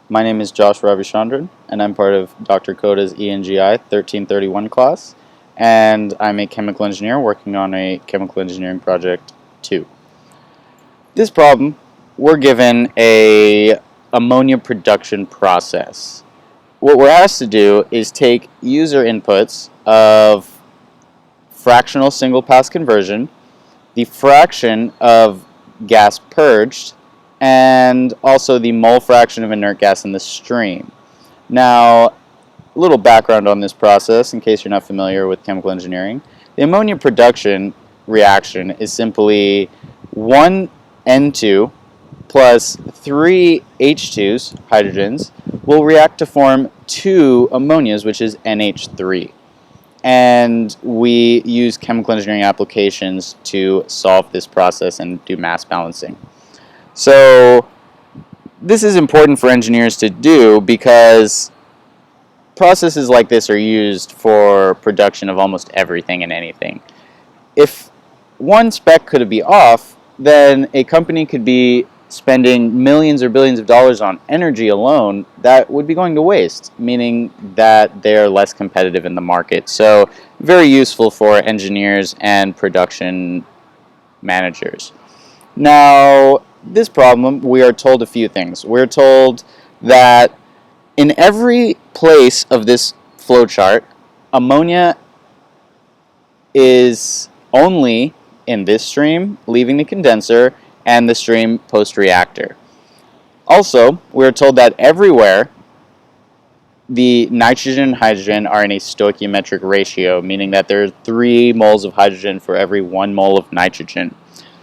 My name is Josh Ravichandran, and I'm part of Dr.Kota's ENGI 1331 class, and I'm a chemical engineer working on a chemical engineering project 2. This problem, we're given a ammonia production process. What we're asked to do is take user inputs of fractional single pass conversion, the fraction of gas purged, and also the mole fraction of inert gas in the stream. Now, a little background on this process in case you're not familiar with chemical engineering. The ammonia production reaction is simply one N2 plus 3 H2s, hydrogens, will react to form 2 ammonias, which is NH3. And we use chemical engineering applications to solve this process and do mass balancing. So this is important for engineers to do because processes like this are used for production of almost everything and anything. If one spec could be off, then a company could be spending millions or billions of dollars on energy alone that would be going to waste, meaning that they're less competitive in the market. So very useful for engineers and production managers. Now, this problem, we are told a few things. We're told that in every place of this flowchart, ammonia is only in this stream, leaving the condenser, and the stream post-reactor. Also, we're told that everywhere the nitrogen and hydrogen are in a stoichiometric ratio, meaning that there are 3 moles of hydrogen for every 1 mole of nitrogen.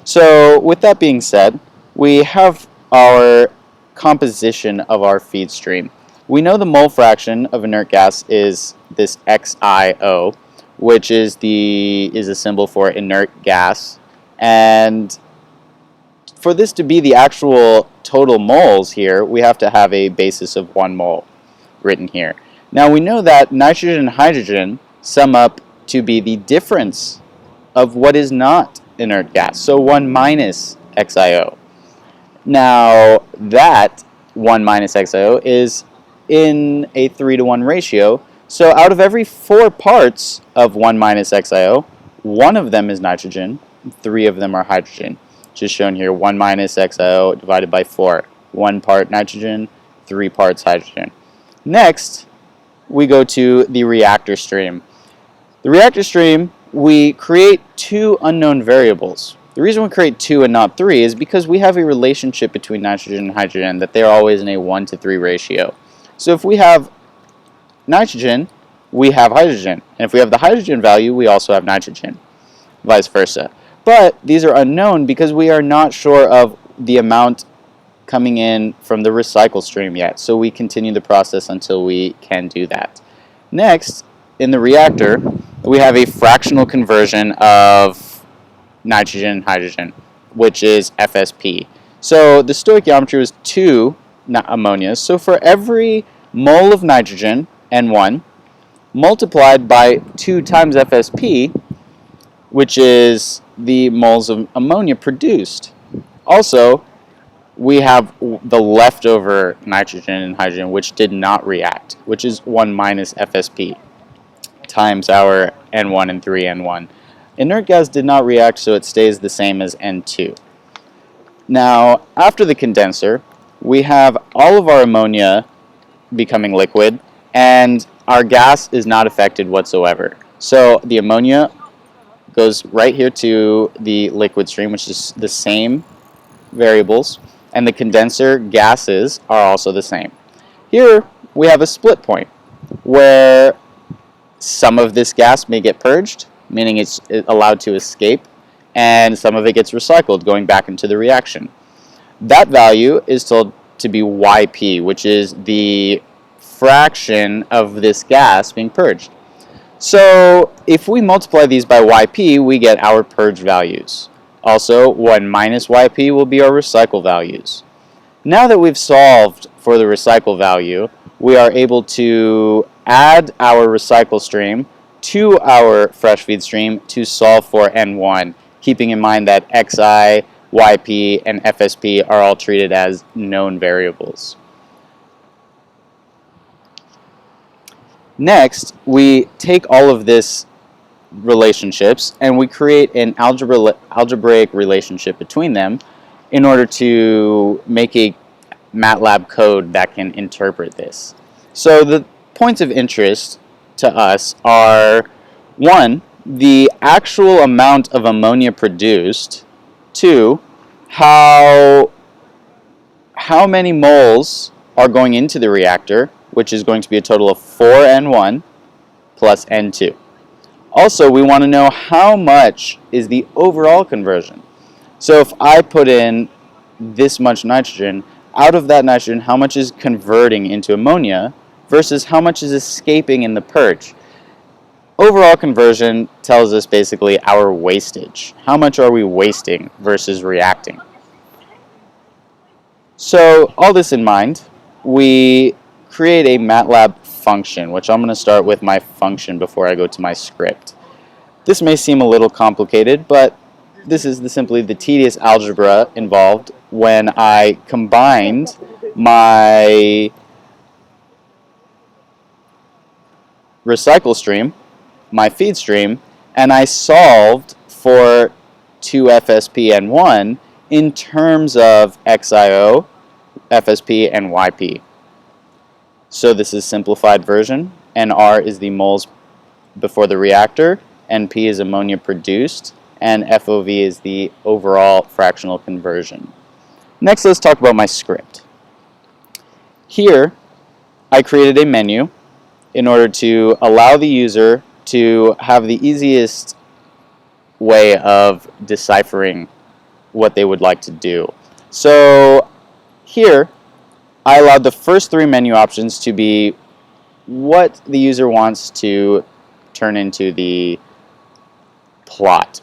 So, with that being said, we have our composition of our feed stream. We know the mole fraction of inert gas is this XIO, which is a symbol for inert gas, and for this to be the actual total moles here, we have to have a basis of 1 mole written here. Now we know that nitrogen and hydrogen sum up to be the difference of what is not inert gas, so 1 minus XIO. Now that 1 minus XIO is in a 3-to-1 ratio, so out of every 4 parts of 1 minus XIO, 1 of them is nitrogen, 3 of them are hydrogen. Just shown here, 1 minus XIO divided by 4. 1 part nitrogen, 3 parts hydrogen. Next, we go to the reactor stream. The reactor stream, we create 2 unknown variables. The reason we create 2 and not 3 is because we have a relationship between nitrogen and hydrogen that they're always in a 1-to-3 ratio. So if we have nitrogen, we have hydrogen. And if we have the hydrogen value, we also have nitrogen, vice versa. But these are unknown because we are not sure of the amount coming in from the recycle stream yet. So we continue the process until we can do that. Next, in the reactor, we have a fractional conversion of nitrogen and hydrogen, which is FSP. So the stoichiometry was 2 ammonias. So for every mole of nitrogen, N1, multiplied by 2 times FSP, which is the moles of ammonia produced. Also, we have the leftover nitrogen and hydrogen, which did not react, which is 1 minus FSP times our N1 and 3N1. Inert gas did not react, so it stays the same as N2. Now, after the condenser, we have all of our ammonia becoming liquid, and our gas is not affected whatsoever. So the ammonia goes right here to the liquid stream, which is the same variables, and the condenser gases are also the same. Here we have a split point where some of this gas may get purged, meaning it's allowed to escape, and some of it gets recycled, going back into the reaction. That value is told to be YP, which is the fraction of this gas being purged. So if we multiply these by YP, we get our purge values. Also, 1 minus YP will be our recycle values. Now that we've solved for the recycle value, we are able to add our recycle stream to our fresh feed stream to solve for N1, keeping in mind that XI, YP, and FSP are all treated as known variables. Next, we take all of this relationships and we create an algebraic relationship between them in order to make a MATLAB code that can interpret this. So the points of interest to us are, one, the actual amount of ammonia produced, two, how many moles are going into the reactor, which is going to be a total of 4N1 plus N2. Also, we want to know how much is the overall conversion. So if I put in this much nitrogen, out of that nitrogen, how much is converting into ammonia versus how much is escaping in the purge? Overall conversion tells us basically our wastage. How much are we wasting versus reacting? So all this in mind, we create a MATLAB function, which I'm going to start with my function before I go to my script. This may seem a little complicated, but this is simply the tedious algebra involved when I combined my recycle stream, my feed stream, and I solved for 2FSP-N1 in terms of XIO, FSP, and YP. So this is simplified version. NR is the moles before the reactor, NP is ammonia produced, and FOV is the overall fractional conversion. Next, let's talk about my script. Here, I created a menu in order to allow the user to have the easiest way of deciphering what they would like to do. So here, I allowed the first three menu options to be what the user wants to turn into the plot.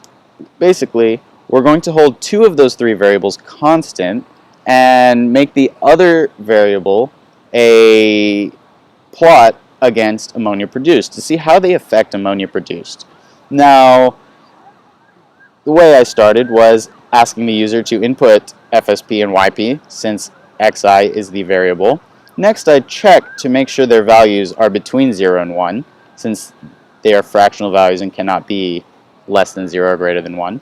Basically, we're going to hold two of those three variables constant and make the other variable a plot against ammonia produced to see how they affect ammonia produced. Now, the way I started was asking the user to input FSP and YP since XI is the variable. Next, I check to make sure their values are between 0 and 1 since they are fractional values and cannot be less than 0 or greater than 1.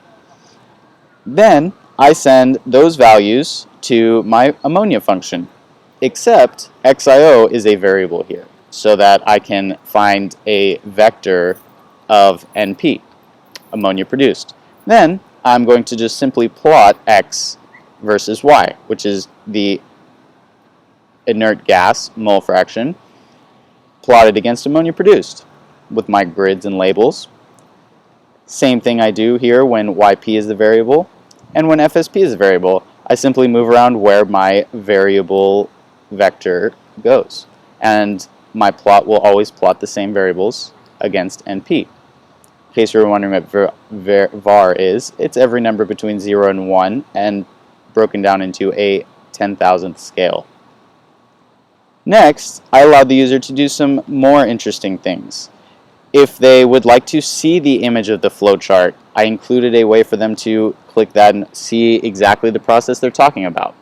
Then I send those values to my ammonia function, except XIO is a variable here so that I can find a vector of NP, ammonia produced. Then I'm going to just simply plot X versus Y, which is the inert gas mole fraction plotted against ammonia produced with my grids and labels. Same thing I do here when YP is the variable, and when FSP is the variable, I simply move around where my variable vector goes. And my plot will always plot the same variables against NP. In case you're wondering what var is, it's every number between 0 and 1 and broken down into a 10,000th scale. Next, I allowed the user to do some more interesting things. If they would like to see the image of the flowchart, I included a way for them to click that and see exactly the process they're talking about.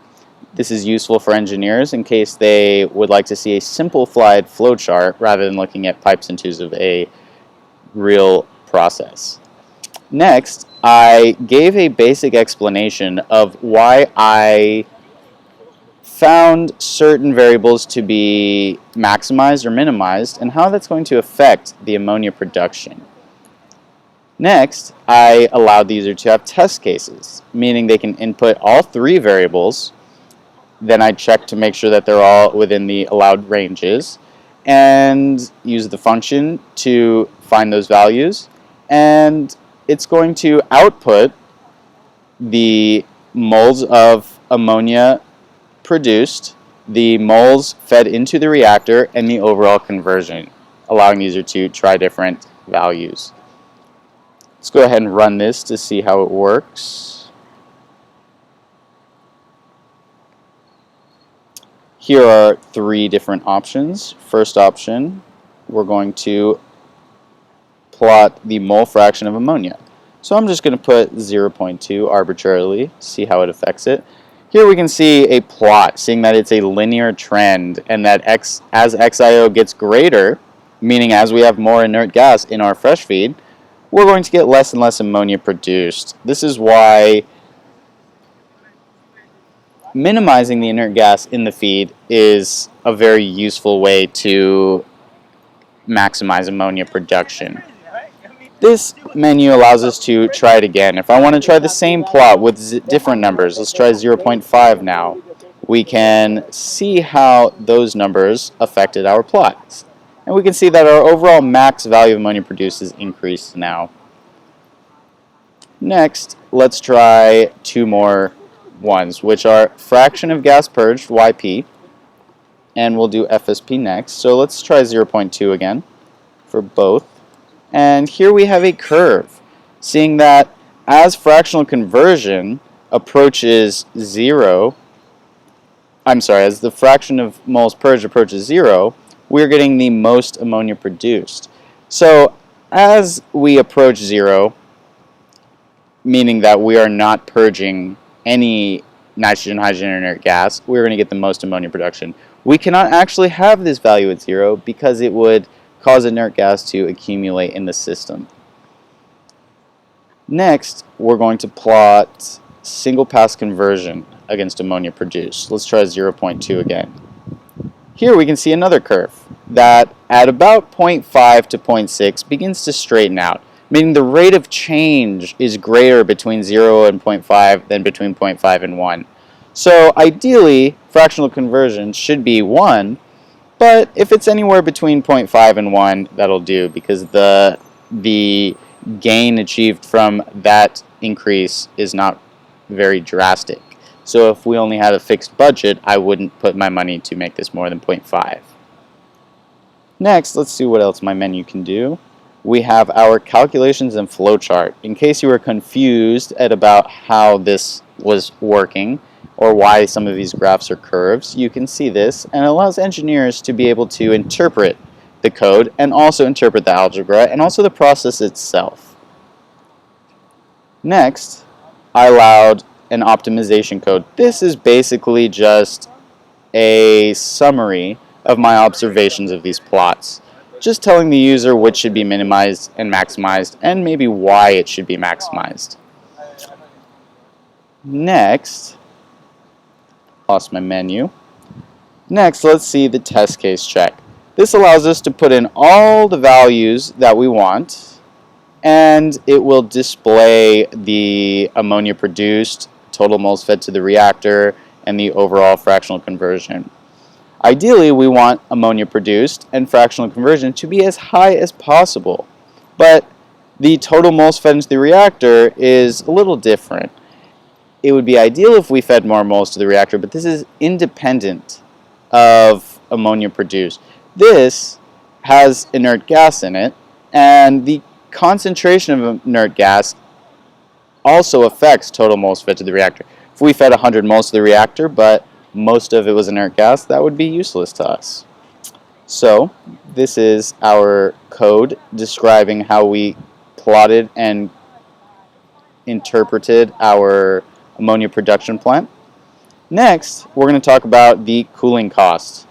This is useful for engineers in case they would like to see a simplified flowchart rather than looking at pipes and tubes of a real process. Next, I gave a basic explanation of why I found certain variables to be maximized or minimized and how that's going to affect the ammonia production. Next, I allowed the user to have test cases, meaning they can input all three variables. Then I check to make sure that they're all within the allowed ranges and use the function to find those values. And it's going to output the moles of ammonia produced, the moles fed into the reactor, and the overall conversion, allowing the user to try different values. Let's go ahead and run this to see how it works. Here are three different options. First option, we're going to plot the mole fraction of ammonia. So I'm just going to put 0.2 arbitrarily, see how it affects it. Here we can see a plot, seeing that it's a linear trend and that as XIO gets greater, meaning as we have more inert gas in our fresh feed, we're going to get less and less ammonia produced. This is why minimizing the inert gas in the feed is a very useful way to maximize ammonia production. This menu allows us to try it again. If I want to try the same plot with different numbers, let's try 0.5 now. We can see how those numbers affected our plots. And we can see that our overall max value of ammonia produced is increased now. Next, let's try two more ones, which are fraction of gas purged, YP, and we'll do FSP next. So let's try 0.2 again for both. And here we have a curve, seeing that as fractional conversion approaches zero, as the fraction of moles purged approaches zero, we're getting the most ammonia produced. So as we approach zero, meaning that we are not purging any nitrogen, hydrogen, or inert gas, we're going to get the most ammonia production. We cannot actually have this value at zero because it would cause inert gas to accumulate in the system. Next, we're going to plot single pass conversion against ammonia produced. Let's try 0.2 again. Here we can see another curve that at about 0.5 to 0.6 begins to straighten out, meaning the rate of change is greater between 0 and 0.5 than between 0.5 and 1. So ideally, fractional conversion should be 1, but if it's anywhere between 0.5 and 1, that'll do, because the gain achieved from that increase is not very drastic. So if we only had a fixed budget, I wouldn't put my money to make this more than 0.5. Next, let's see what else my menu can do. We have our calculations and flowchart. In case you were confused about how this was working or why some of these graphs are curves, you can see this, and it allows engineers to be able to interpret the code and also interpret the algebra and also the process itself. Next, I allowed an optimization code. This is basically just a summary of my observations of these plots, just telling the user which should be minimized and maximized and maybe why it should be maximized. Next, lost my menu. Next, let's see the test case check. This allows us to put in all the values that we want, and it will display the ammonia produced, total moles fed to the reactor, and the overall fractional conversion. Ideally, we want ammonia produced and fractional conversion to be as high as possible, but the total moles fed into the reactor is a little different. It would be ideal if we fed more moles to the reactor, but this is independent of ammonia produced. This has inert gas in it, and the concentration of inert gas also affects total moles fed to the reactor. If we fed 100 moles to the reactor, but most of it was inert gas, that would be useless to us. So this is our code describing how we plotted and interpreted our ammonia production plant. Next, we're going to talk about the cooling cost.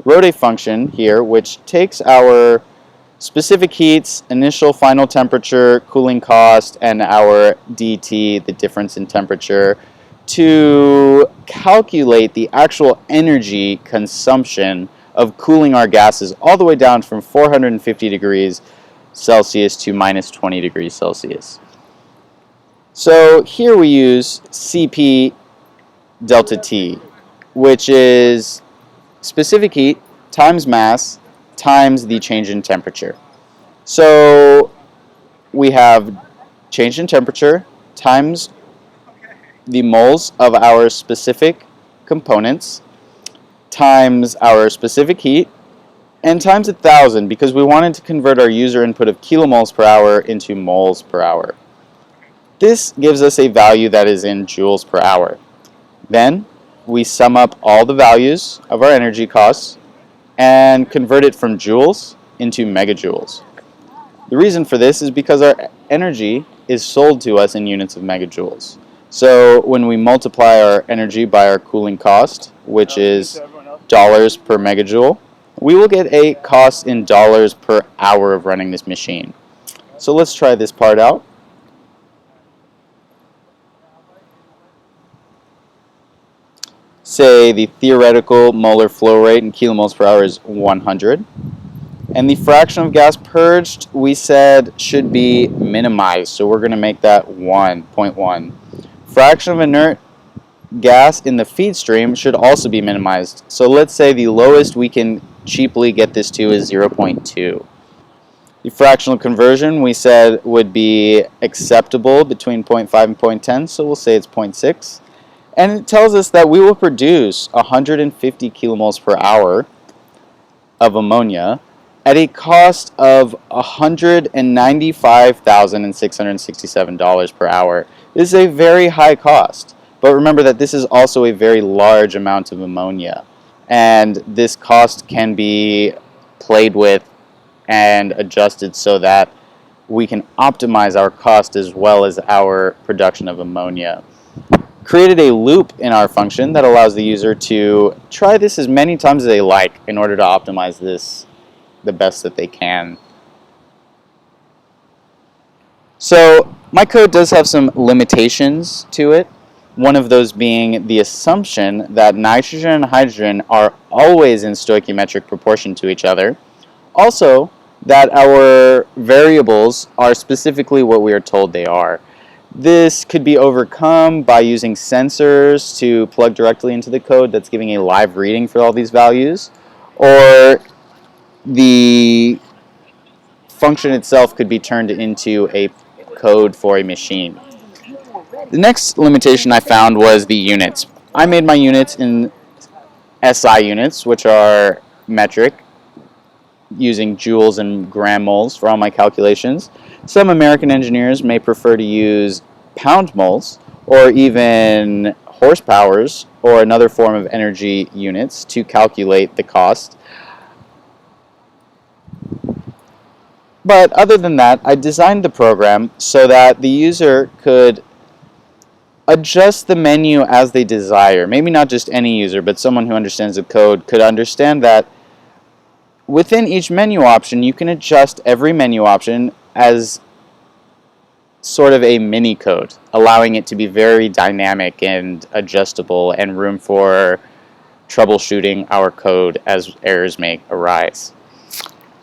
Wrote a function here which takes our specific heats, initial final temperature, cooling cost, and our dT, the difference in temperature, to calculate the actual energy consumption of cooling our gases all the way down from 450 degrees Celsius to minus 20 degrees Celsius. So here we use Cp delta T, which is specific heat times mass times the change in temperature. So we have change in temperature times the moles of our specific components times our specific heat and times 1,000 because we wanted to convert our user input of kilomoles per hour into moles per hour. This gives us a value that is in joules per hour. Then we sum up all the values of our energy costs and convert it from joules into megajoules. The reason for this is because our energy is sold to us in units of megajoules. So when we multiply our energy by our cooling cost, which is dollars per megajoule, we will get a cost in dollars per hour of running this machine. So let's try this part out. Say the theoretical molar flow rate in kilomoles per hour is 100. And the fraction of gas purged, we said, should be minimized. So we're going to make that 1.1. Fraction of inert gas in the feed stream should also be minimized. So let's say the lowest we can cheaply get this to is 0.2. The fractional conversion we said would be acceptable between 0.5 and 0.10, so we'll say it's 0.6. And it tells us that we will produce 150 kilomoles per hour of ammonia at a cost of $195,667 per hour. This is a very high cost, but remember that this is also a very large amount of ammonia, and this cost can be played with and adjusted so that we can optimize our cost as well as our production of ammonia. Created a loop in our function that allows the user to try this as many times as they like in order to optimize this the best that they can. So my code does have some limitations to it. One of those being the assumption that nitrogen and hydrogen are always in stoichiometric proportion to each other. Also, that our variables are specifically what we are told they are. This could be overcome by using sensors to plug directly into the code that's giving a live reading for all these values, or the function itself could be turned into a code for a machine. The next limitation I found was the units. I made my units in SI units, which are metric, using joules and gram moles for all my calculations. Some American engineers may prefer to use pound moles or even horsepowers or another form of energy units to calculate the cost. But other than that, I designed the program so that the user could adjust the menu as they desire. Maybe not just any user, but someone who understands the code could understand that within each menu option, you can adjust every menu option as sort of a mini code, allowing it to be very dynamic and adjustable and room for troubleshooting our code as errors may arise.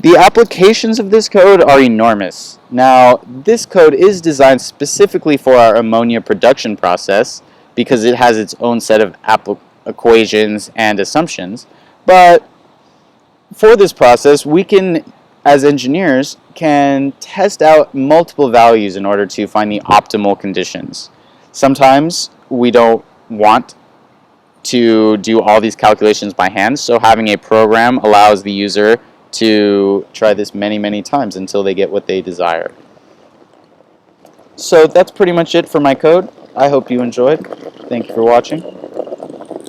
The applications of this code are enormous. Now, this code is designed specifically for our ammonia production process because it has its own set of equations and assumptions, but for this process, we can, as engineers, can test out multiple values in order to find the optimal conditions. Sometimes we don't want to do all these calculations by hand, so having a program allows the user to try this many times until they get what they desire. So that's pretty much it for my code. I hope you enjoyed. Thank you for watching.